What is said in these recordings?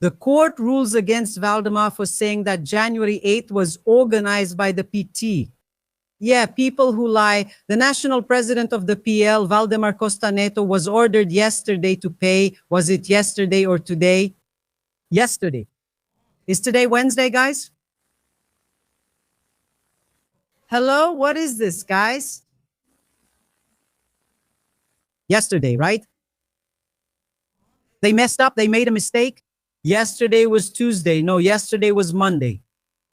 The court rules against Valdemar for saying that January 8th was organized by the PT. Yeah, people who lie. The national president of the PL, Valdemar Costa Neto, was ordered yesterday to pay. Was it yesterday or today? Yesterday. Is today Wednesday, guys? Hello? What is this, guys? Yesterday, right? They messed up. They made a mistake. Yesterday was Tuesday. No, yesterday was Monday.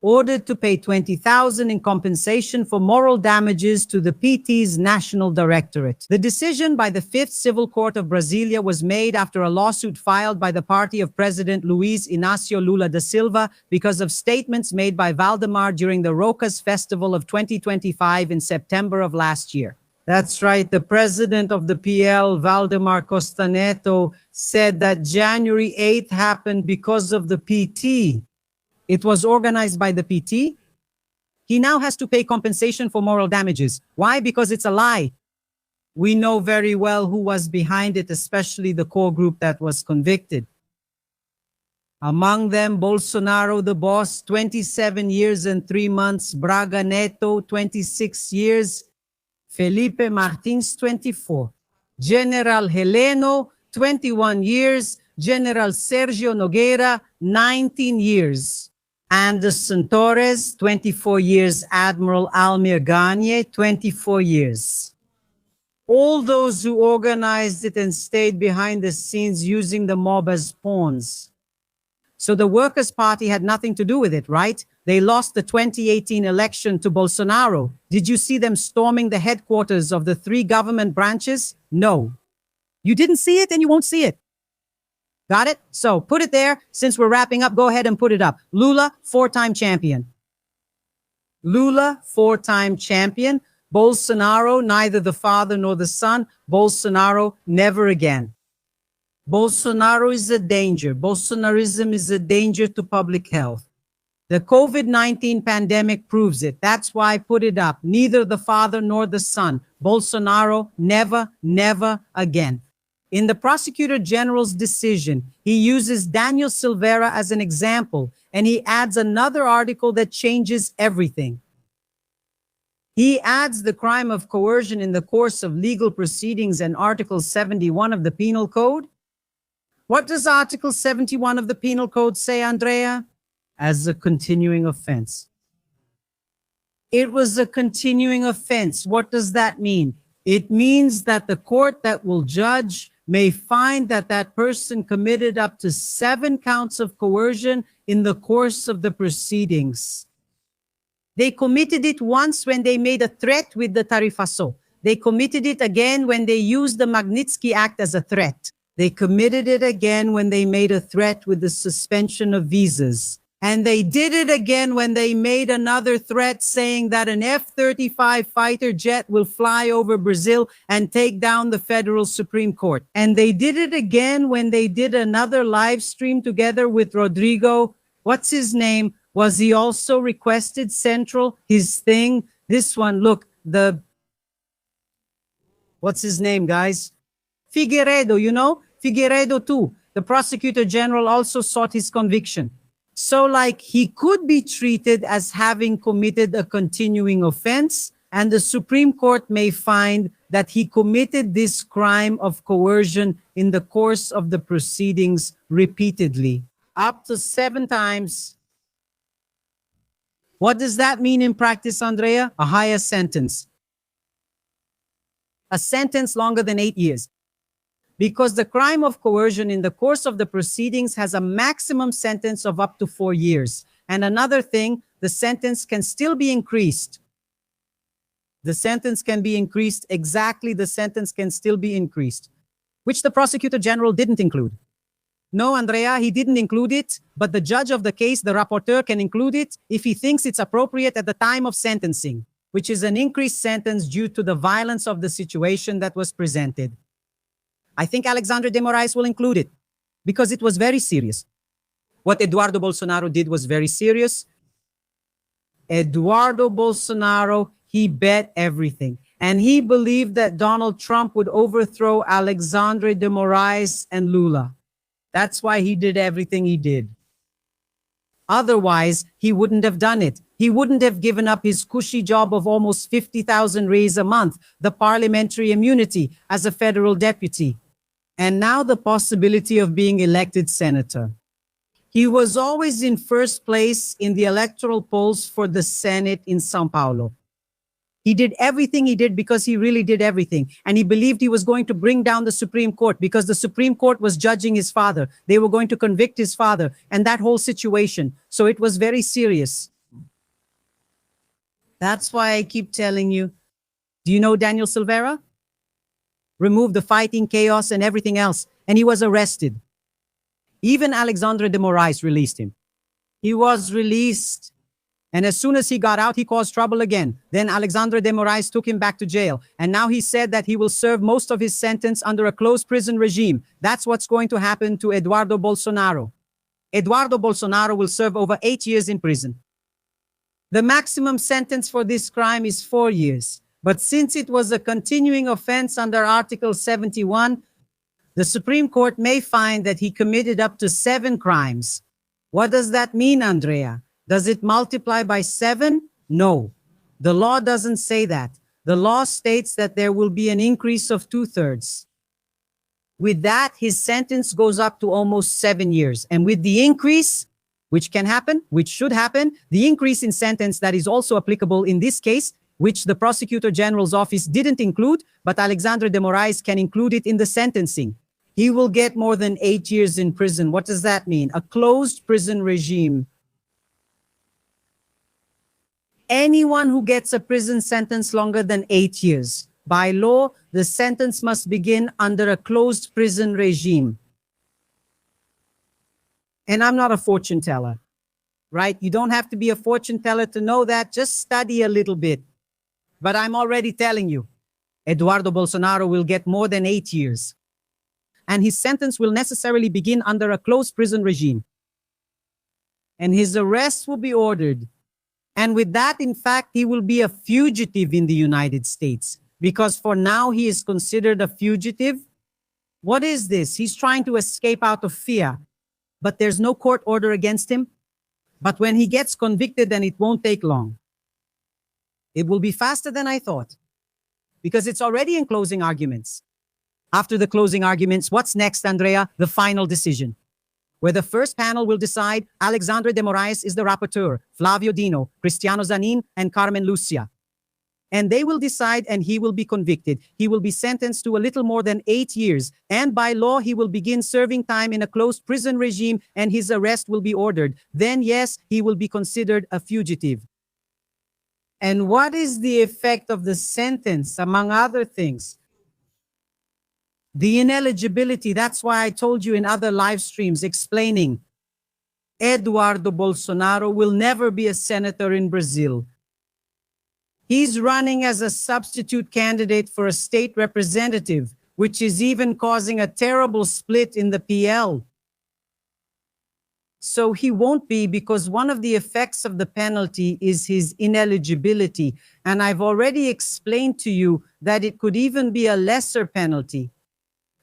Ordered to pay 20,000 in compensation for moral damages to the PT's National Directorate. The decision by the Fifth Civil Court of Brasilia was made after a lawsuit filed by the party of President Luiz Inácio Lula da Silva because of statements made by Valdemar during the Rocas Festival of 2025 in September of last year. That's right. The president of the PL, Valdemar Costa Neto, said that January 8th happened because of the PT. It was organized by the PT. He now has to pay compensation for moral damages. Why? Because it's a lie. We know very well who was behind it, especially the core group that was convicted. Among them, Bolsonaro, the boss, 27 years and 3 months. Braga Neto, 26 years. Felipe Martins, 24. General Heleno, 21 years. General Sergio Nogueira, 19 years. Anderson Torres, 24 years. Admiral Almir Gagne, 24 years. All those who organized it and stayed behind the scenes using the mob as pawns. So the Workers' Party had nothing to do with it, right? They lost the 2018 election to Bolsonaro. Did you see them storming the headquarters of the 3 government branches? No. You didn't see it and you won't see it. Got it? So put it there. Since we're wrapping up, go ahead and put it up. Lula, 4-time champion. Lula, 4-time champion. Bolsonaro, neither the father nor the son. Bolsonaro, never again. Bolsonaro is a danger. Bolsonarism is a danger to public health. The COVID-19 pandemic proves it. That's why I put it up. Neither the father nor the son. Bolsonaro, never, never again. In the Prosecutor General's decision, he uses Daniel Silveira as an example, and he adds another article that changes everything. He adds the crime of coercion in the course of legal proceedings and Article 71 of the Penal Code. What does Article 71 of the Penal Code say, Andrea? As a continuing offense. It was a continuing offense. What does that mean? It means that the court that will judge may find that that person committed up to 7 counts of coercion in the course of the proceedings. They committed it once when they made a threat with the Tarifaço. They committed it again when they used the Magnitsky Act as a threat. They committed it again when they made a threat with the suspension of visas. And they did it again when they made another threat saying that an F-35 fighter jet will fly over Brazil and take down the federal Supreme Court. And they did it again when they did another live stream together with Rodrigo. What's his name? Was he also requested Central? His thing? This one, look, what's his name, guys? Figueiredo, you know? Figueiredo too. The Prosecutor General also sought his conviction. So like he could be treated as having committed a continuing offense, and the Supreme Court may find that he committed this crime of coercion in the course of the proceedings repeatedly, up to 7 times. What does that mean in practice, Andrea? A higher sentence. A sentence longer than 8 years. Because the crime of coercion in the course of the proceedings has a maximum sentence of up to 4 years. And another thing, the sentence can still be increased. The sentence can be increased, exactly the sentence can still be increased, which the Prosecutor General didn't include. No, Andrea, he didn't include it, but the judge of the case, the rapporteur, can include it if he thinks it's appropriate at the time of sentencing, which is an increased sentence due to the violence of the situation that was presented. I think Alexandre de Moraes will include it because it was very serious. What Eduardo Bolsonaro did was very serious. Eduardo Bolsonaro, he bet everything. And he believed that Donald Trump would overthrow Alexandre de Moraes and Lula. That's why he did everything he did. Otherwise, he wouldn't have done it. He wouldn't have given up his cushy job of almost 50,000 reais a month, the parliamentary immunity as a federal deputy, and now the possibility of being elected senator. He was always in first place in the electoral polls for the Senate in Sao Paulo. He did everything he did because he really did everything. And he believed he was going to bring down the Supreme Court because the Supreme Court was judging his father. They were going to convict his father and that whole situation. So it was very serious. That's why I keep telling you, do you know Daniel Silveira? Removed the fighting, chaos, and everything else. And he was arrested. Even Alexandre de Moraes released him. He was released. And as soon as he got out, he caused trouble again. Then Alexandre de Moraes took him back to jail. And now he said that he will serve most of his sentence under a closed prison regime. That's what's going to happen to Eduardo Bolsonaro. Eduardo Bolsonaro will serve over 8 years in prison. The maximum sentence for this crime is 4 years. But since it was a continuing offense under Article 71, the Supreme Court may find that he committed up to 7 crimes. What does that mean, Andrea? Does it multiply by 7? No. The law doesn't say that. The law states that there will be an increase of 2/3. With that, his sentence goes up to almost 7 years. And with the increase, which can happen, which should happen, the increase in sentence that is also applicable in this case, which the Prosecutor General's office didn't include, but Alexandre de Moraes can include it in the sentencing. He will get more than 8 years in prison. What does that mean? A closed prison regime. Anyone who gets a prison sentence longer than 8 years, by law, the sentence must begin under a closed prison regime. And I'm not a fortune teller, right? You don't have to be a fortune teller to know that. Just study a little bit. But I'm already telling you, Eduardo Bolsonaro will get more than 8 years. And his sentence will necessarily begin under a closed prison regime. And his arrest will be ordered. And with that, in fact, he will be a fugitive in the United States. Because for now, he is considered a fugitive. What is this? He's trying to escape out of fear. But there's no court order against him. But when he gets convicted, then it won't take long. It will be faster than I thought. Because it's already in closing arguments. After the closing arguments, what's next, Andrea? The final decision, where the first panel will decide Alexandre de Moraes is the rapporteur, Flavio Dino, Cristiano Zanin, and Carmen Lucia. And they will decide and he will be convicted. He will be sentenced to a little more than 8 years. And by law, he will begin serving time in a closed prison regime and his arrest will be ordered. Then yes, he will be considered a fugitive. And what is the effect of the sentence, among other things? The ineligibility. That's why I told you in other live streams explaining Eduardo Bolsonaro will never be a senator in Brazil. He's running as a substitute candidate for a state representative, which is even causing a terrible split in the PL. So he won't be, because one of the effects of the penalty is his ineligibility. And I've already explained to you that it could even be a lesser penalty.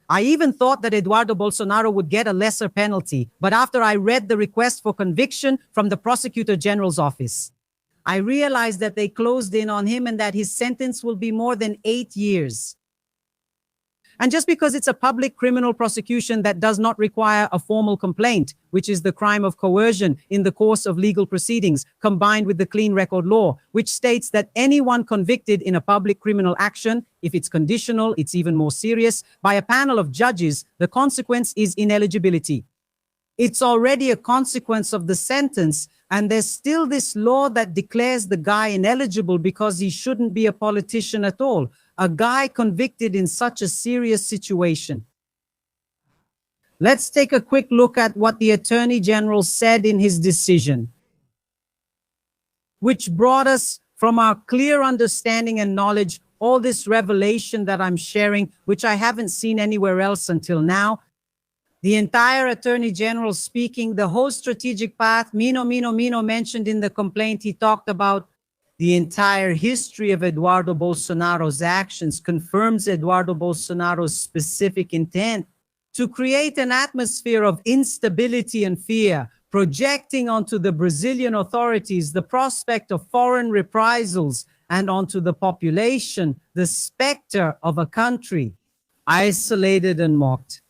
I even thought that Eduardo Bolsonaro would get a lesser penalty, but after I read the request for conviction from the Prosecutor General's office, I realized that they closed in on him and that his sentence will be more than 8 years. And just because it's a public criminal prosecution that does not require a formal complaint, which is the crime of coercion in the course of legal proceedings, combined with the clean record law, which states that anyone convicted in a public criminal action, if it's conditional, it's even more serious, by a panel of judges, the consequence is ineligibility. It's already a consequence of the sentence, and there's still this law that declares the guy ineligible because he shouldn't be a politician at all. A guy convicted in such a serious situation. Let's take a quick look at what the Attorney General said in his decision, which brought us from our clear understanding and knowledge, all this revelation that I'm sharing, which I haven't seen anywhere else until now. The entire Attorney General speaking, the whole strategic path, Mino mentioned in the complaint, he talked about the entire history of Eduardo Bolsonaro's actions, confirms Eduardo Bolsonaro's specific intent to create an atmosphere of instability and fear, projecting onto the Brazilian authorities the prospect of foreign reprisals and onto the population the specter of a country isolated and mocked.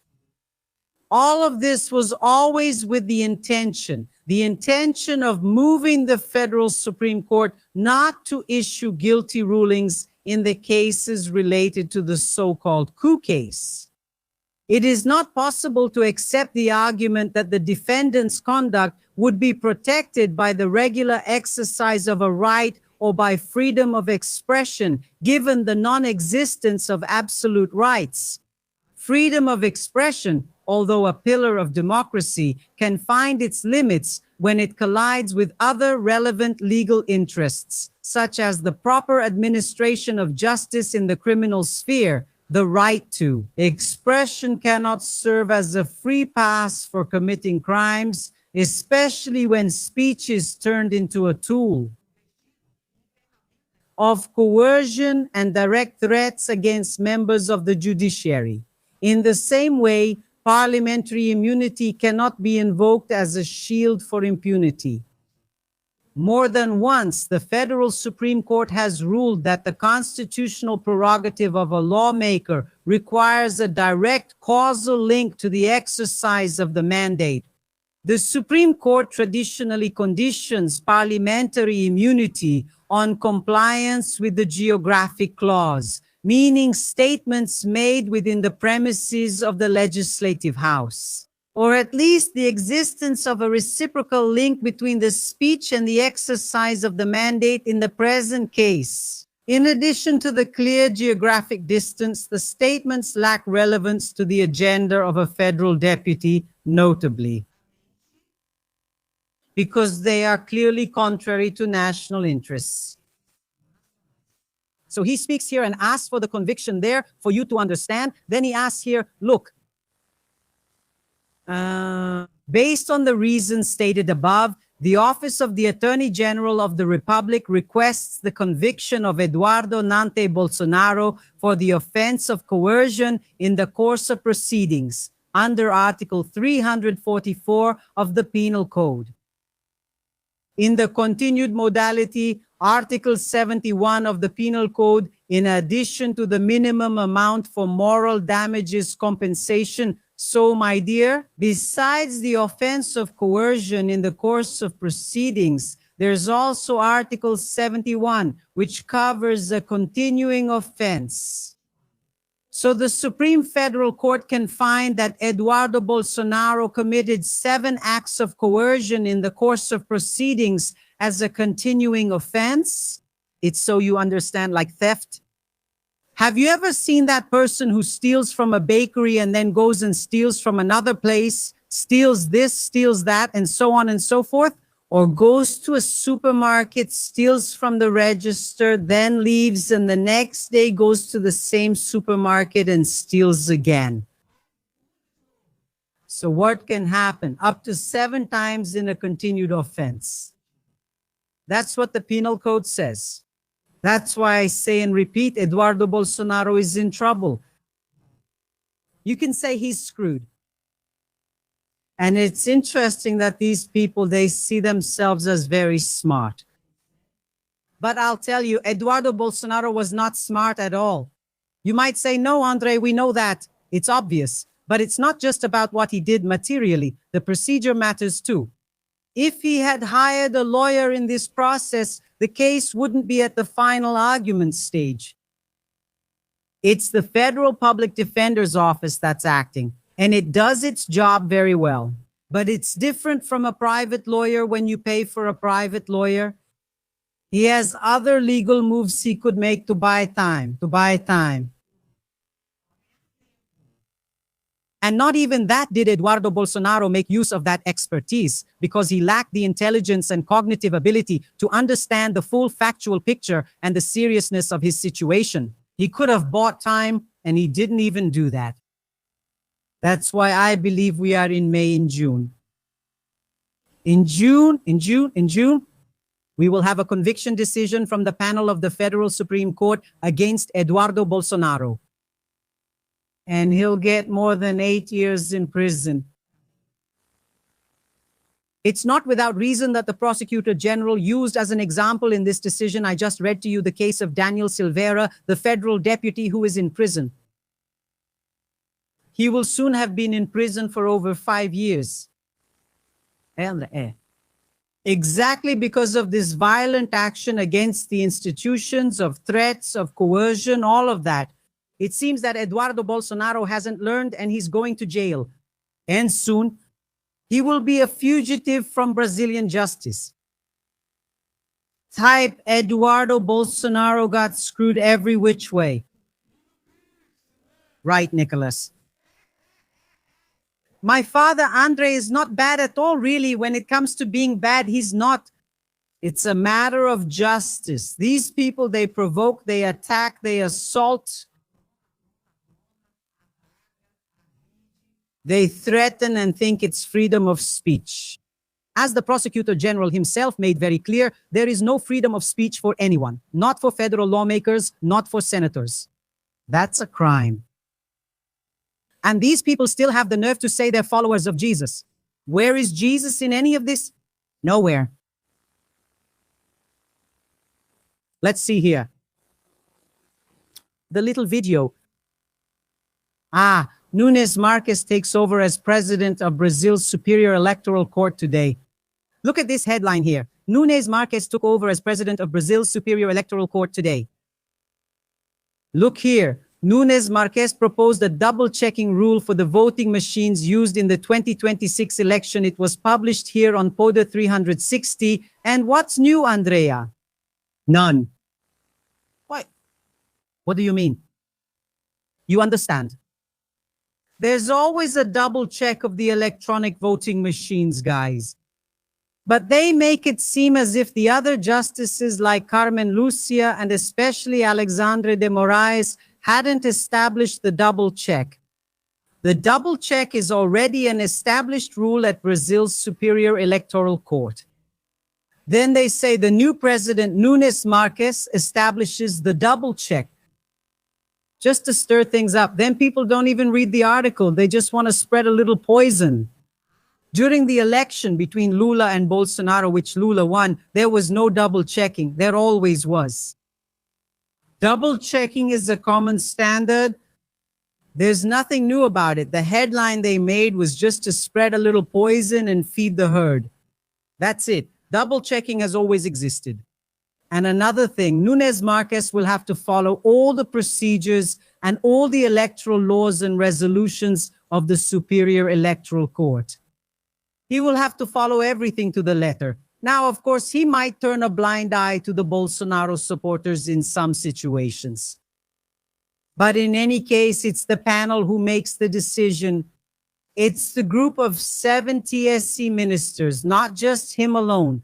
All of this was always with the intention of moving the federal Supreme Court not to issue guilty rulings in the cases related to the so-called coup case. It is not possible to accept the argument that the defendant's conduct would be protected by the regular exercise of a right or by freedom of expression, given the non-existence of absolute rights. Freedom of expression, although a pillar of democracy, can find its limits when it collides with other relevant legal interests, such as the proper administration of justice in the criminal sphere. The right to expression cannot serve as a free pass for committing crimes, especially when speech is turned into a tool of coercion and direct threats against members of the judiciary. In the same way, parliamentary immunity cannot be invoked as a shield for impunity. More than once, the federal Supreme Court has ruled that the constitutional prerogative of a lawmaker requires a direct causal link to the exercise of the mandate. The Supreme Court traditionally conditions parliamentary immunity on compliance with the geographic clause, meaning statements made within the premises of the legislative house, or at least the existence of a reciprocal link between the speech and the exercise of the mandate in the present case. In addition to the clear geographic distance, the statements lack relevance to the agenda of a federal deputy, notably because they are clearly contrary to national interests. So he speaks here and asks for the conviction there for you to understand. Then he asks here, look, based on the reasons stated above, the Office of the Attorney General of the Republic requests the conviction of Eduardo Nante Bolsonaro for the offense of coercion in the course of proceedings under Article 344 of the Penal Code. In the continued modality, Article 71 of the Penal Code, in addition to the minimum amount for moral damages compensation. So, my dear, besides the offense of coercion in the course of proceedings, there's also Article 71, which covers a continuing offense. So the Supreme Federal Court can find that Eduardo Bolsonaro committed 7 acts of coercion in the course of proceedings as a continuing offense. It's so you understand, like theft. Have you ever seen that person who steals from a bakery and then goes and steals from another place, steals this, steals that, and so on and so forth? Or goes to a supermarket, steals from the register, then leaves, and the next day goes to the same supermarket and steals again. So what can happen? Up to 7 times in a continued offense. That's what the Penal Code says. That's why I say and repeat, Eduardo Bolsonaro is in trouble. You can say he's screwed. And it's interesting that these people, they see themselves as very smart. But I'll tell you, Eduardo Bolsonaro was not smart at all. You might say, no, Andre, we know that. It's obvious. But it's not just about what he did materially. The procedure matters too. If he had hired a lawyer in this process, the case wouldn't be at the final argument stage. It's the Federal Public Defender's Office that's acting. And it does its job very well. But it's different from a private lawyer when you pay for a private lawyer. He has other legal moves he could make to buy time. And not even that did Eduardo Bolsonaro make use of that expertise, because he lacked the intelligence and cognitive ability to understand the full factual picture and the seriousness of his situation. He could have bought time, and he didn't even do that. That's why I believe we are in May and June. In June, we will have a conviction decision from the panel of the Federal Supreme Court against Eduardo Bolsonaro. and he'll get more than 8 years in prison. It's not without reason that the Prosecutor General used as an example in this decision I just read to you the case of Daniel Silveira, the federal deputy who is in prison. He will soon have been in prison for over 5 years. Exactly because of this violent action against the institutions, of threats, of coercion, all of that. It seems that Eduardo Bolsonaro hasn't learned and he's going to jail. And soon, he will be a fugitive from Brazilian justice. Type Eduardo Bolsonaro got screwed every which way. Right, Nicholas. My father, Andre, is not bad at all, really. When it comes to being bad, he's not. It's a matter of justice. These people, they provoke, they attack, they assault. They threaten and think it's freedom of speech. As the Prosecutor General himself made very clear, there is no freedom of speech for anyone, not for federal lawmakers, not for senators. That's a crime. And these people still have the nerve to say they're followers of Jesus. Where is Jesus in any of this? Nowhere. Let's see here. The little video. Nunes Marques takes over as president of Brazil's Superior Electoral Court today. Look at this headline here. Nunes Marques took over as president of Brazil's Superior Electoral Court today. Look here. Nunes Marques proposed a double-checking rule for the voting machines used in the 2026 election. It was published here on Poder 360. And what's new, Andrea? None. What? What do you mean? You understand? There's always a double check of the electronic voting machines, guys. But they make it seem as if the other justices like Carmen Lucia and especially Alexandre de Moraes hadn't established the double check. The double check is already an established rule at Brazil's Superior Electoral Court. Then they say the new president, Nunes Marques, establishes the double check. Just to stir things up. Then people don't even read the article. They just want to spread a little poison. During the election between Lula and Bolsonaro, which Lula won, there was no double checking. There always was. Double checking is a common standard. There's nothing new about it. The headline they made was just to spread a little poison and feed the herd. That's it. Double checking has always existed. And another thing, Nunes Marques will have to follow all the procedures and all the electoral laws and resolutions of the Superior Electoral Court. He will have to follow everything to the letter. Now, of course, he might turn a blind eye to the Bolsonaro supporters in some situations. But in any case, it's the panel who makes the decision. It's the group of 7 TSC ministers, not just him alone.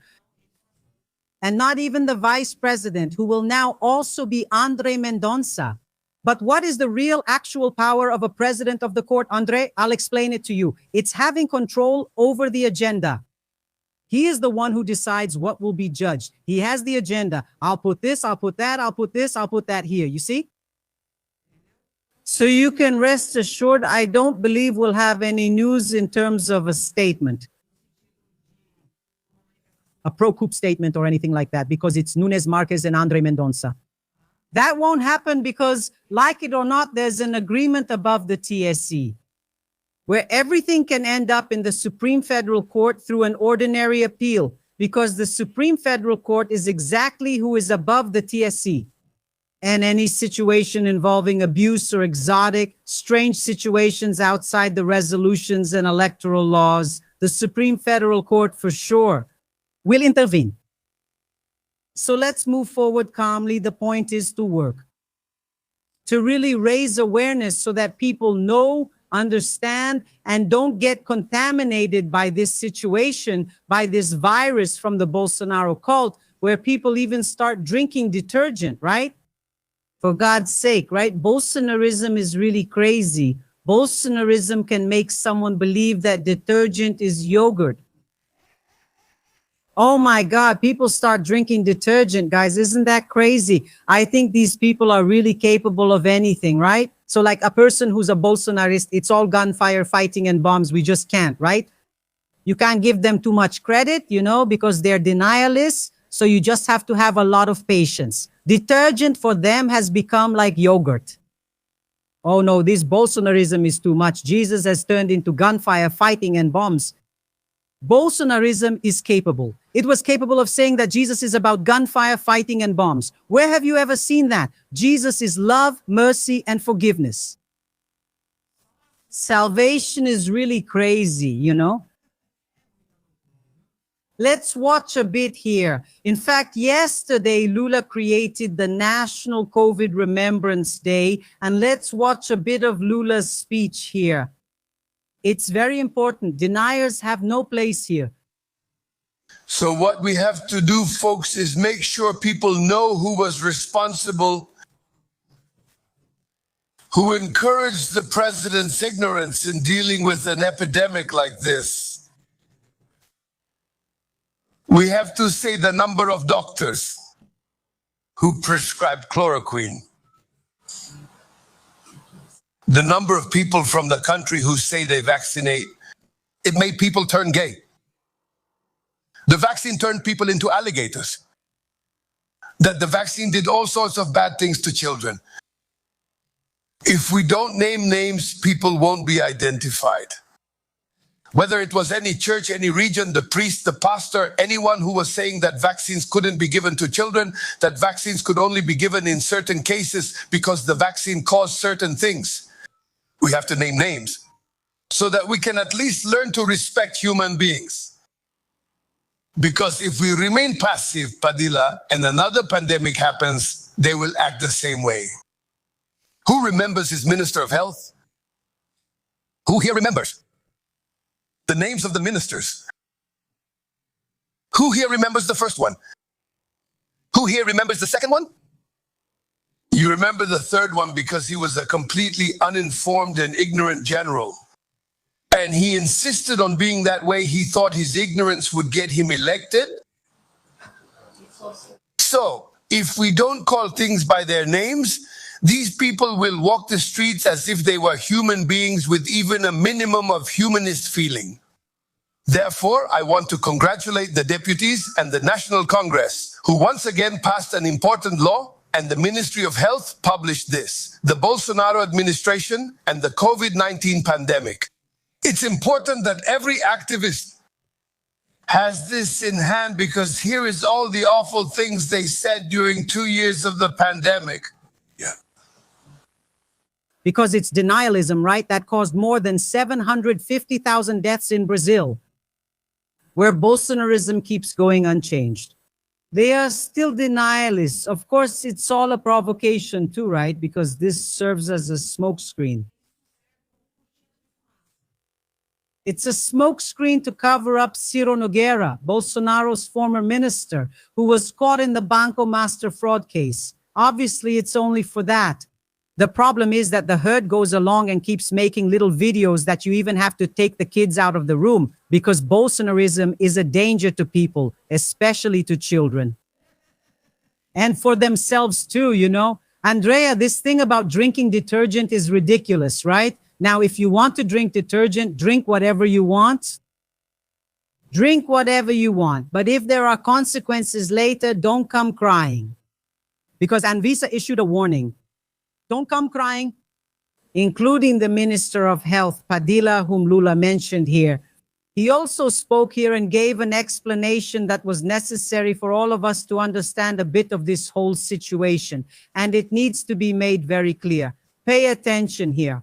And not even the vice president, who will now also be Andre Mendonça. But what is the real actual power of a president of the court, Andre? I'll explain it to you. It's having control over the agenda. He is the one who decides what will be judged. He has the agenda. I'll put this, I'll put that, I'll put this, I'll put that here. You see? So you can rest assured, I don't believe we'll have any news in terms of a statement. A pro-coup statement or anything like that, because it's Nunes Marques and Andre Mendonça. That won't happen because, like it or not, there's an agreement above the TSC where everything can end up in the Supreme Federal Court through an ordinary appeal, because the Supreme Federal Court is exactly who is above the TSC. And any situation involving abuse or exotic, strange situations outside the resolutions and electoral laws, the Supreme Federal Court for sure will intervene. So let's move forward calmly. The point is to work, to really raise awareness so that people know, understand, and don't get contaminated by this situation, by this virus from the Bolsonaro cult, where people even start drinking detergent, right? For God's sake, right? Bolsonarism is really crazy. Bolsonarism can make someone believe that detergent is yogurt. Oh my God, people start drinking detergent, guys. Isn't that crazy? I think these people are really capable of anything, right? So like a person who's a Bolsonarist, it's all gunfire, fighting, and bombs. We just can't, right? You can't give them too much credit, because they're denialists. So you just have to have a lot of patience. Detergent for them has become like yogurt. Oh no, this Bolsonarism is too much. Jesus has turned into gunfire, fighting, and bombs. Bolsonarism is capable. It was capable of saying that Jesus is about gunfire, fighting, and bombs. Where have you ever seen that? Jesus is love, mercy, and forgiveness. Salvation is really crazy. Let's watch a bit here. In fact, yesterday, Lula created the National COVID Remembrance Day, and let's watch a bit of Lula's speech here. It's very important. Deniers have no place here. So what we have to do, folks, is make sure people know who was responsible, who encouraged the president's ignorance in dealing with an epidemic like this. We have to say the number of doctors who prescribed chloroquine, the number of people from the country who say they vaccinate. It made people turn gay. The vaccine turned people into alligators. That the vaccine did all sorts of bad things to children. If we don't name names, people won't be identified. Whether it was any church, any region, the priest, the pastor, anyone who was saying that vaccines couldn't be given to children, that vaccines could only be given in certain cases because the vaccine caused certain things. We have to name names so that we can at least learn to respect human beings. Because if we remain passive, Padilla, and another pandemic happens, they will act the same way. Who remembers his Minister of Health? Who here remembers the names of the ministers? Who here remembers the first one? Who here remembers the second one? You remember the third one because he was a completely uninformed and ignorant general. And he insisted on being that way. He thought his ignorance would get him elected. So, if we don't call things by their names, these people will walk the streets as if they were human beings with even a minimum of humanist feeling. Therefore, I want to congratulate the deputies and the National Congress, who once again passed an important law, and the Ministry of Health published this: the Bolsonaro administration and the COVID-19 pandemic. It's important that every activist has this in hand, because here is all the awful things they said during 2 years of the pandemic. Yeah. Because it's denialism, right? That caused more than 750,000 deaths in Brazil, where Bolsonarism keeps going unchanged. They are still denialists. Of course, it's all a provocation too, right? Because this serves as a smokescreen. It's a smokescreen to cover up Ciro Nogueira, Bolsonaro's former minister, who was caught in the Banco master fraud case. Obviously, it's only for that. The problem is that the herd goes along and keeps making little videos that you even have to take the kids out of the room, because Bolsonarism is a danger to people, especially to children. And for themselves too, Andrea, this thing about drinking detergent is ridiculous, right? Now, if you want to drink detergent, drink whatever you want. Drink whatever you want. But if there are consequences later, don't come crying. Because Anvisa issued a warning. Don't come crying, including the Minister of Health, Padilla, whom Lula mentioned here. He also spoke here and gave an explanation that was necessary for all of us to understand a bit of this whole situation. And it needs to be made very clear. Pay attention here.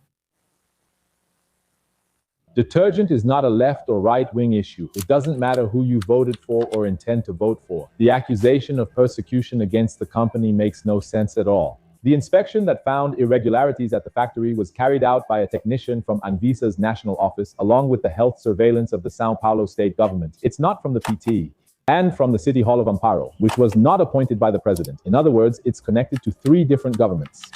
Detergent is not a left or right-wing issue. It doesn't matter who you voted for or intend to vote for. The accusation of persecution against the company makes no sense at all. The inspection that found irregularities at the factory was carried out by a technician from Anvisa's national office, along with the health surveillance of the São Paulo state government. It's not from the PT and from the City Hall of Amparo, which was not appointed by the president. In other words, it's connected to 3 different governments.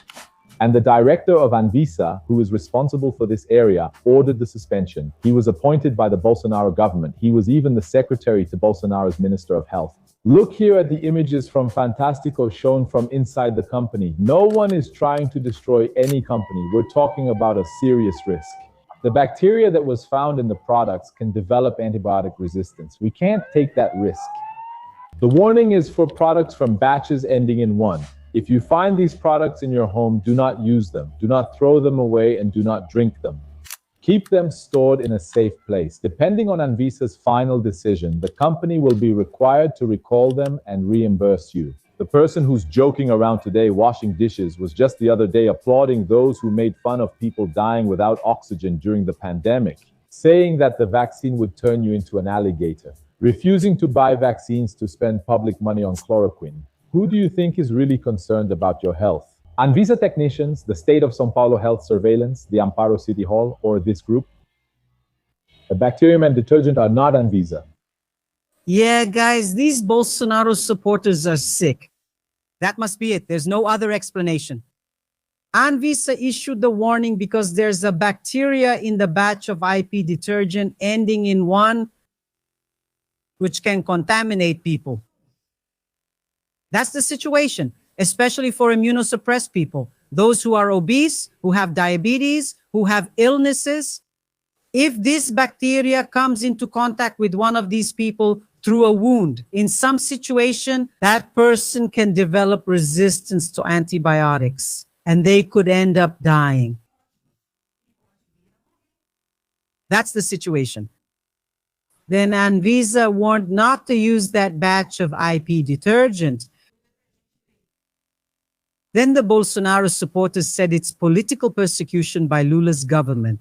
And the director of Anvisa, who is responsible for this area, ordered the suspension. He was appointed by the Bolsonaro government. He was even the secretary to Bolsonaro's Minister of Health. Look here at the images from Fantastico shown from inside the company. No one is trying to destroy any company. We're talking about a serious risk. The bacteria that was found in the products can develop antibiotic resistance. We can't take that risk. The warning is for products from batches ending in 1. If you find these products in your home, do not use them. Do not throw them away and do not drink them. Keep them stored in a safe place. Depending on Anvisa's final decision, the company will be required to recall them and reimburse you. The person who's joking around today washing dishes was just the other day applauding those who made fun of people dying without oxygen during the pandemic, saying that the vaccine would turn you into an alligator. Refusing to buy vaccines to spend public money on chloroquine. Who do you think is really concerned about your health? Anvisa technicians, the State of São Paulo Health Surveillance, the Amparo City Hall, or this group? The bacterium and detergent are not Anvisa. Yeah, guys, these Bolsonaro supporters are sick. That must be it. There's no other explanation. Anvisa issued the warning because there's a bacteria in the batch of IP detergent ending in 1, which can contaminate people. That's the situation, especially for immunosuppressed people, those who are obese, who have diabetes, who have illnesses. If this bacteria comes into contact with one of these people through a wound, in some situation, that person can develop resistance to antibiotics, and they could end up dying. That's the situation. Then Anvisa warned not to use that batch of IP detergent. Then the Bolsonaro supporters said it's political persecution by Lula's government.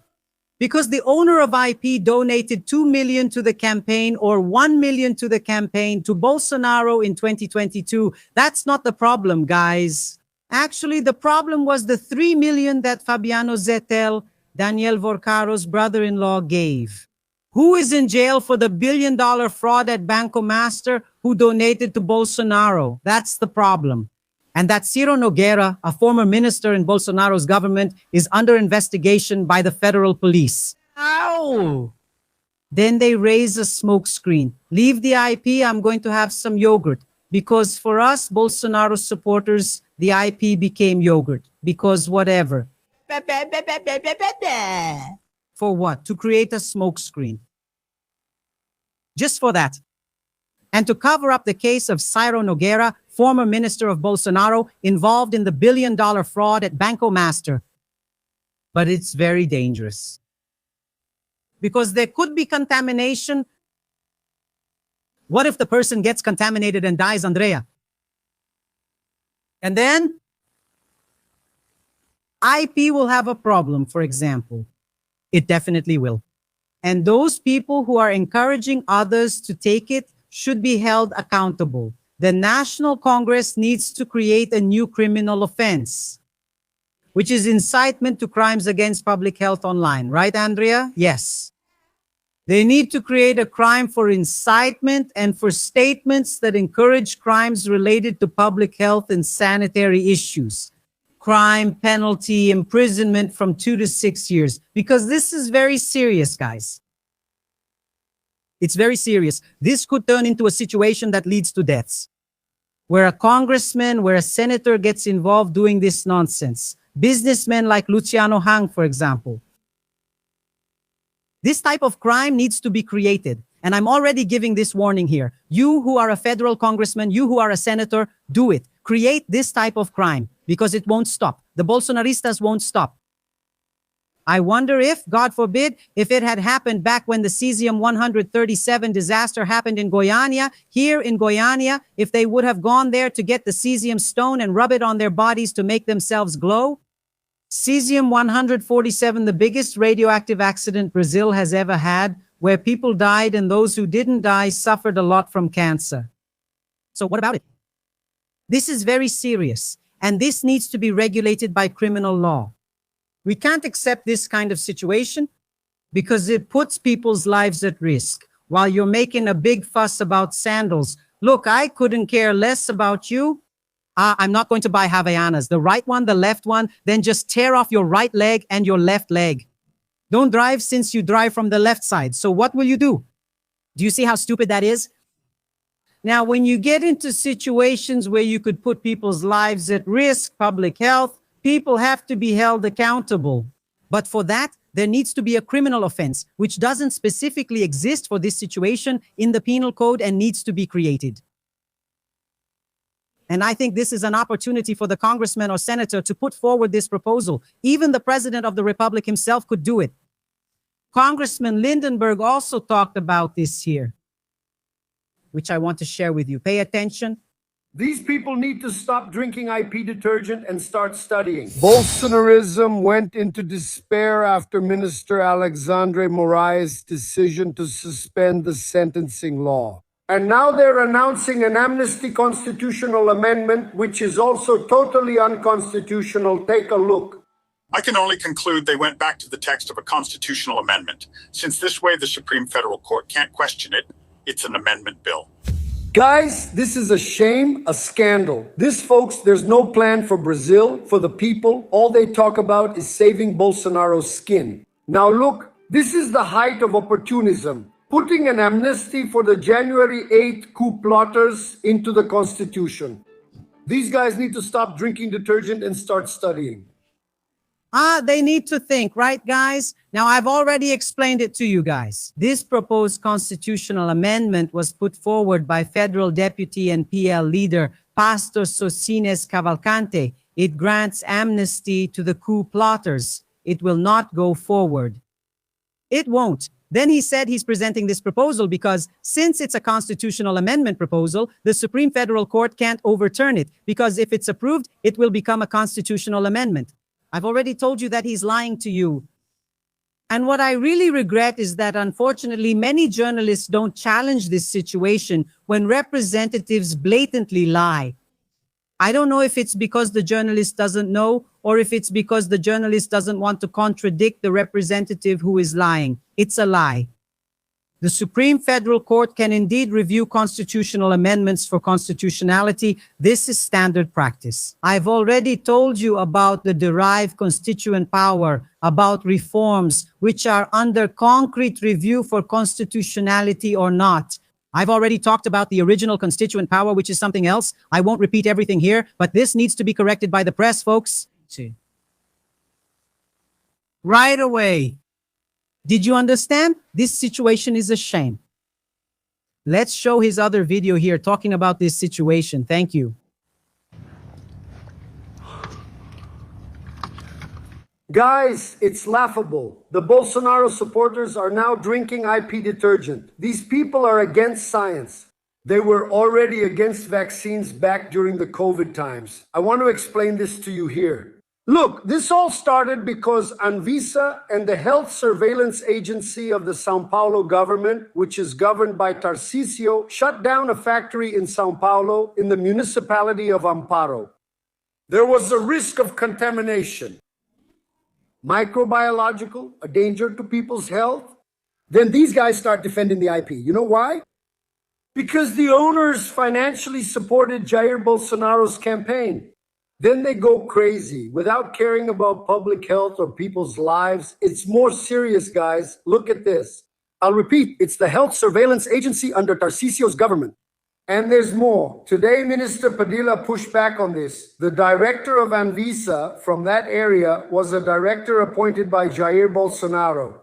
Because the owner of IP donated 2 million to the campaign or 1 million to the campaign to Bolsonaro in 2022. That's not the problem, guys. Actually, the problem was the 3 million that Fabiano Zettel, Daniel Vorcaro's brother-in-law, gave. Who is in jail for the billion-dollar fraud at Banco Master who donated to Bolsonaro? That's the problem. And that Ciro Nogueira, a former minister in Bolsonaro's government, is under investigation by the federal police. Ow! Then they raise a smoke screen. Leave the IP, I'm going to have some yogurt. Because for us, Bolsonaro supporters, the IP became yogurt. Because whatever. For what? To create a smoke screen. Just for that. And to cover up the case of Ciro Nogueira, former minister of Bolsonaro, involved in the billion-dollar fraud at Banco Master. But it's very dangerous. Because there could be contamination. What if the person gets contaminated and dies, Andrea? And then IP will have a problem, for example. It definitely will. And those people who are encouraging others to take it should be held accountable. The National Congress needs to create a new criminal offense, which is incitement to crimes against public health online. Right, Andrea? Yes. They need to create a crime for incitement and for statements that encourage crimes related to public health and sanitary issues. Crime, penalty, imprisonment from 2 to 6 years. Because this is very serious, guys. It's very serious. This could turn into a situation that leads to deaths. Where a congressman, where a senator gets involved doing this nonsense. Businessmen like Luciano Hang, for example. This type of crime needs to be created. And I'm already giving this warning here. You who are a federal congressman, you who are a senator, do it. Create this type of crime because it won't stop. The Bolsonaristas won't stop. I wonder if, God forbid, if it had happened back when the cesium-137 disaster happened in Goiânia, here in Goiânia, if they would have gone there to get the cesium stone and rub it on their bodies to make themselves glow. Cesium-147, the biggest radioactive accident Brazil has ever had, where people died and those who didn't die suffered a lot from cancer. So what about it? This is very serious, and this needs to be regulated by criminal law. We can't accept this kind of situation because it puts people's lives at risk. While you're making a big fuss about sandals, look, I couldn't care less about you. I'm not going to buy Havaianas. The right one, the left one, then just tear off your right leg and your left leg. Don't drive since you drive from the left side. So what will you do? Do you see how stupid that is? Now, when you get into situations where you could put people's lives at risk, public health, people have to be held accountable. But for that, there needs to be a criminal offense, which doesn't specifically exist for this situation in the penal code and needs to be created. And I think this is an opportunity for the congressman or senator to put forward this proposal. Even the president of the republic himself could do it. Congressman Lindenberg also talked about this here, which I want to share with you. Pay attention. These people need to stop drinking IP detergent and start studying. Bolsonarism went into despair after Minister Alexandre Moraes' decision to suspend the sentencing law. And now they're announcing an amnesty constitutional amendment, which is also totally unconstitutional. Take a look. I can only conclude they went back to the text of a constitutional amendment, since this way the Supreme Federal Court can't question it. It's an amendment bill. Guys, this is a shame, a scandal. This, folks, there's no plan for Brazil, for the people. All they talk about is saving Bolsonaro's skin. Now look, this is the height of opportunism. Putting an amnesty for the January 8th coup plotters into the Constitution. These guys need to stop drinking detergent and start studying. They need to think, right, guys? Now, I've already explained it to you guys. This proposed constitutional amendment was put forward by federal deputy and PL leader Pastor Socines Cavalcante. It grants amnesty to the coup plotters. It will not go forward. It won't. Then he said he's presenting this proposal because since it's a constitutional amendment proposal, the Supreme Federal Court can't overturn it because if it's approved, it will become a constitutional amendment. I've already told you that he's lying to you. And what I really regret is that unfortunately many journalists don't challenge this situation when representatives blatantly lie. I don't know if it's because the journalist doesn't know or if it's because the journalist doesn't want to contradict the representative who is lying. It's a lie. The Supreme Federal Court can indeed review constitutional amendments for constitutionality. This is standard practice. I've already told you about the derived constituent power, about reforms which are under concrete review for constitutionality or not. I've already talked about the original constituent power, which is something else. I won't repeat everything here, but this needs to be corrected by the press, folks. See. Right away. Did you understand? This situation is a shame. Let's show his other video here talking about this situation. Thank you. Guys, it's laughable. The Bolsonaro supporters are now drinking IP detergent. These people are against science. They were already against vaccines back during the COVID times. I want to explain this to you here. Look, this all started because Anvisa and the Health Surveillance Agency of the São Paulo government, which is governed by Tarcísio, shut down a factory in São Paulo in the municipality of Amparo. There was a risk of contamination. Microbiological, a danger to people's health. Then these guys start defending the IP. You know why? Because the owners financially supported Jair Bolsonaro's campaign. Then they go crazy without caring about public health or people's lives. It's more serious, guys. Look at this. I'll repeat, it's the Health Surveillance Agency under Tarcísio's government. And there's more. Today, Minister Padilla pushed back on this. The director of Anvisa from that area was a director appointed by Jair Bolsonaro.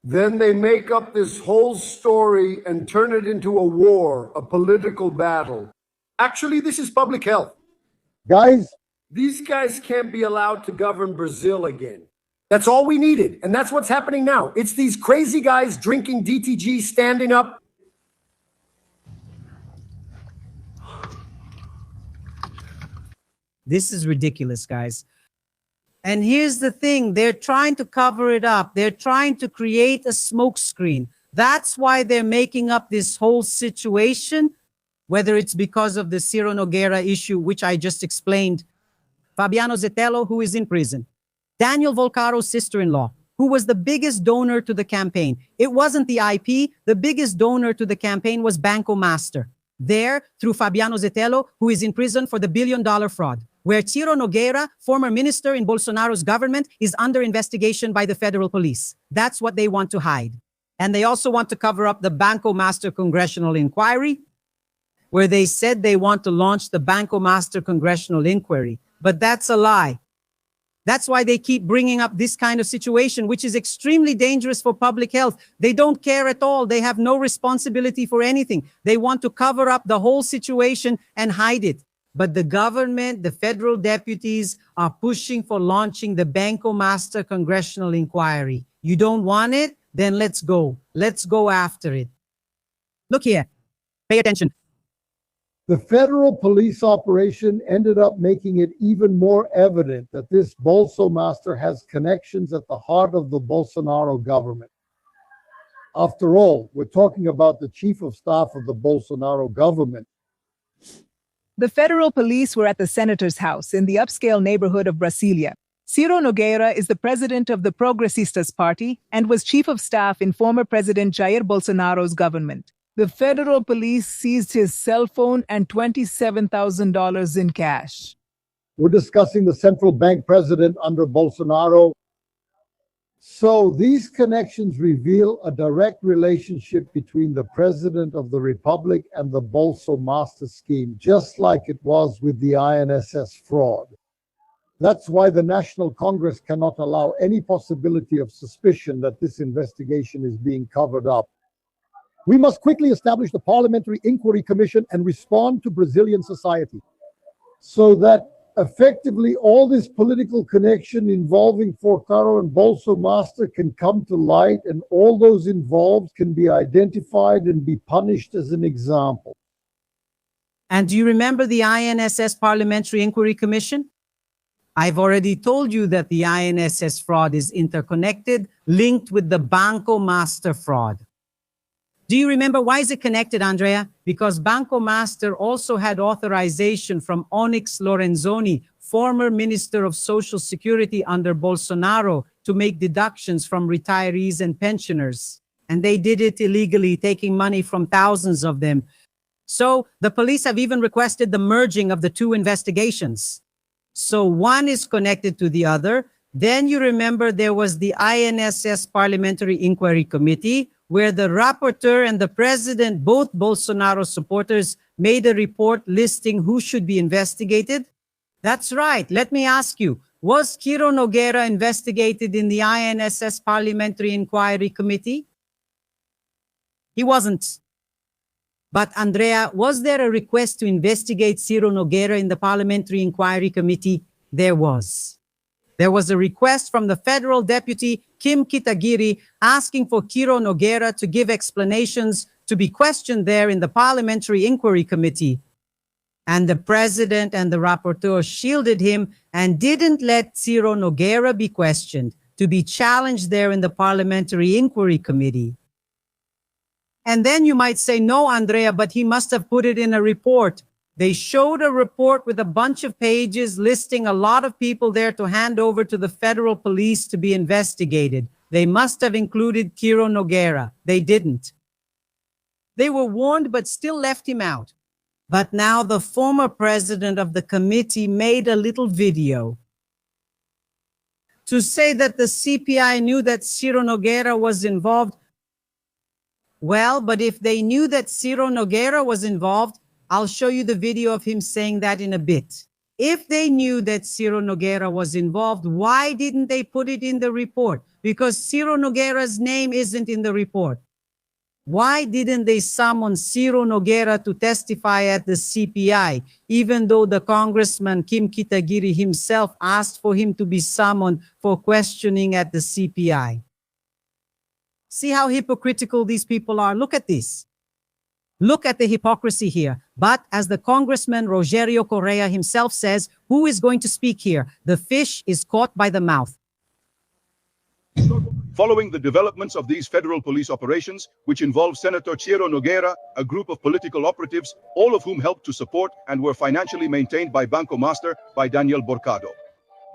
Then they make up this whole story and turn it into a war, a political battle. Actually, this is public health. Guys, these guys can't be allowed to govern Brazil again. That's all we needed. And that's what's happening now. It's these crazy guys drinking DTG, standing up. This is ridiculous, guys. And here's the thing. They're trying to cover it up. They're trying to create a smokescreen. That's why they're making up this whole situation, whether it's because of the Ciro Nogueira issue, which I just explained, Fabiano Zetelo, who is in prison, Daniel Volcaro's sister-in-law, who was the biggest donor to the campaign. It wasn't the IP. The biggest donor to the campaign was Banco Master. There, through Fabiano Zetelo, who is in prison for the billion-dollar fraud, where Ciro Nogueira, former minister in Bolsonaro's government, is under investigation by the federal police. That's what they want to hide. And they also want to cover up the Banco Master congressional inquiry. where they said they want to launch the Banco Master Congressional Inquiry. But that's a lie. That's why they keep bringing up this kind of situation, which is extremely dangerous for public health. They don't care at all. They have no responsibility for anything. They want to cover up the whole situation and hide it. But the government, the federal deputies are pushing for launching the Banco Master Congressional Inquiry. You don't want it? Then let's go. Let's go after it. Look here. Pay attention. The federal police operation ended up making it even more evident that this Bolsomaster has connections at the heart of the Bolsonaro government. After all, we're talking about the chief of staff of the Bolsonaro government. The federal police were at the senator's house in the upscale neighborhood of Brasilia. Ciro Nogueira is the president of the Progressistas Party and was chief of staff in former President Jair Bolsonaro's government. The federal police seized his cell phone and $27,000 in cash. We're discussing the central bank president under Bolsonaro. So these connections reveal a direct relationship between the president of the republic and the Bolsomaster scheme, just like it was with the INSS fraud. That's why the National Congress cannot allow any possibility of suspicion that this investigation is being covered up. We must quickly establish the Parliamentary Inquiry Commission and respond to Brazilian society so that effectively all this political connection involving Forcaro and Bolsomaster can come to light and all those involved can be identified and be punished as an example. And do you remember the INSS Parliamentary Inquiry Commission? I've already told you that the INSS fraud is interconnected, linked with the Banco Master fraud. Do you remember why is it connected, Andrea? Because Banco Master also had authorization from Onyx Lorenzoni, former Minister of Social Security under Bolsonaro, to make deductions from retirees and pensioners. And they did it illegally, taking money from thousands of them. So the police have even requested the merging of the two investigations. So one is connected to the other. Then you remember there was the INSS Parliamentary Inquiry Committee, where the rapporteur and the president, both Bolsonaro supporters, made a report listing who should be investigated? That's right. Let me ask you, was Ciro Nogueira investigated in the INSS Parliamentary Inquiry Committee? He wasn't. But Andrea, was there a request to investigate Ciro Nogueira in the Parliamentary Inquiry Committee? There was. There was a request from the federal deputy, Kim Kitagiri, asking for Ciro Nogueira to give explanations to be questioned there in the Parliamentary Inquiry Committee. And the president and the rapporteur shielded him and didn't let Ciro Nogueira be questioned, to be challenged there in the Parliamentary Inquiry Committee. And then you might say, no, Andrea, but he must have put it in a report. They showed a report with a bunch of pages listing a lot of people there to hand over to the federal police to be investigated. They must have included Ciro Nogueira. They didn't. They were warned but still left him out. But now the former president of the committee made a little video to say that the CPI knew that Ciro Nogueira was involved. Well, but if they knew that Ciro Nogueira was involved, I'll show you the video of him saying that in a bit. If they knew that Ciro Nogueira was involved, why didn't they put it in the report? Because Ciro Nogueira's name isn't in the report. Why didn't they summon Ciro Nogueira to testify at the CPI, even though the Congressman Kim Kitagiri himself asked for him to be summoned for questioning at the CPI? See how hypocritical these people are? Look at this. Look at the hypocrisy here. But as the Congressman Rogerio Correa himself says, who is going to speak here? The fish is caught by the mouth. Following the developments of these federal police operations, which involve Senator Ciro Nogueira, a group of political operatives, all of whom helped to support and were financially maintained by Banco Master by Daniel Borcado.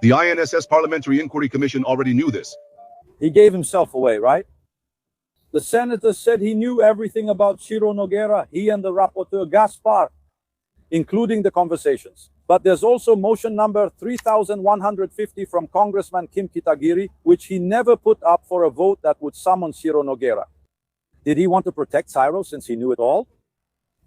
The INSS Parliamentary Inquiry Commission already knew this. He gave himself away, right? The senator said he knew everything about Ciro Nogueira, he and the rapporteur Gaspar, including the conversations. But there's also motion number 3150 from Congressman Kim Kitagiri, which he never put up for a vote that would summon Ciro Nogueira. Did he want to protect Ciro since he knew it all?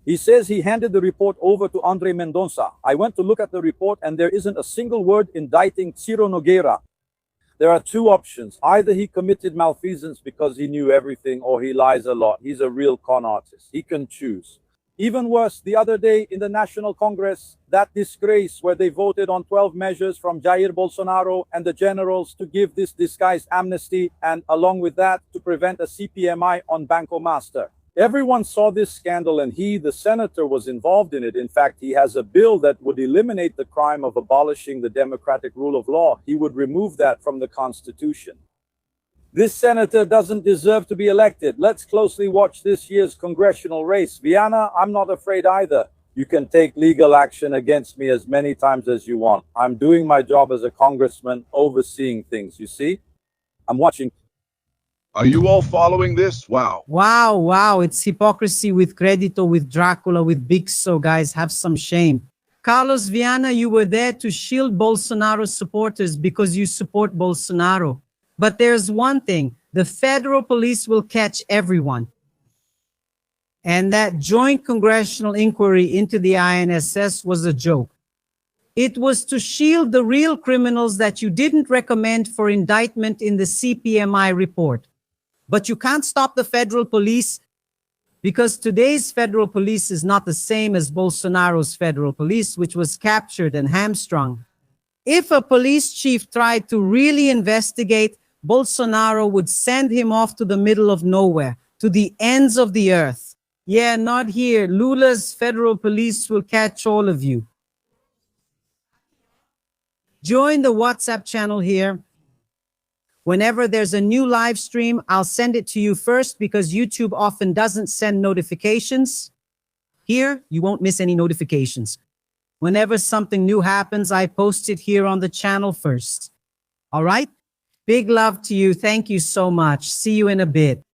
He says he handed the report over to Andre Mendonça. I went to look at the report and there isn't a single word indicting Ciro Nogueira. There are two options. Either he committed malfeasance because he knew everything, or he lies a lot. He's a real con artist. He can choose. Even worse, the other day in the National Congress, that disgrace where they voted on 12 measures from Jair Bolsonaro and the generals to give this disguised amnesty, and along with that, to prevent a CPMI on Banco Master. Everyone saw this scandal and he, the senator, was involved in it. In fact, he has a bill that would eliminate the crime of abolishing the democratic rule of law. He would remove that from the Constitution. This senator doesn't deserve to be elected. Let's closely watch this year's congressional race. Viana, I'm not afraid either. You can take legal action against me as many times as you want. I'm doing my job as a congressman, overseeing things, you see? I'm watching. Are you all following this? Wow. Wow. It's hypocrisy with Credito, with Dracula, with Bixo, guys. Have some shame. Carlos Viana, you were there to shield Bolsonaro supporters because you support Bolsonaro. But there's one thing. The federal police will catch everyone. And that joint congressional inquiry into the INSS was a joke. It was to shield the real criminals that you didn't recommend for indictment in the CPMI report. But you can't stop the federal police because today's federal police is not the same as Bolsonaro's federal police, which was captured and hamstrung. If a police chief tried to really investigate, Bolsonaro would send him off to the middle of nowhere, to the ends of the earth. Yeah, not here. Lula's federal police will catch all of you. Join the WhatsApp channel here. Whenever there's a new live stream, I'll send it to you first because YouTube often doesn't send notifications. Here, you won't miss any notifications. Whenever something new happens, I post it here on the channel first. All right? Big love to you. Thank you so much. See you in a bit.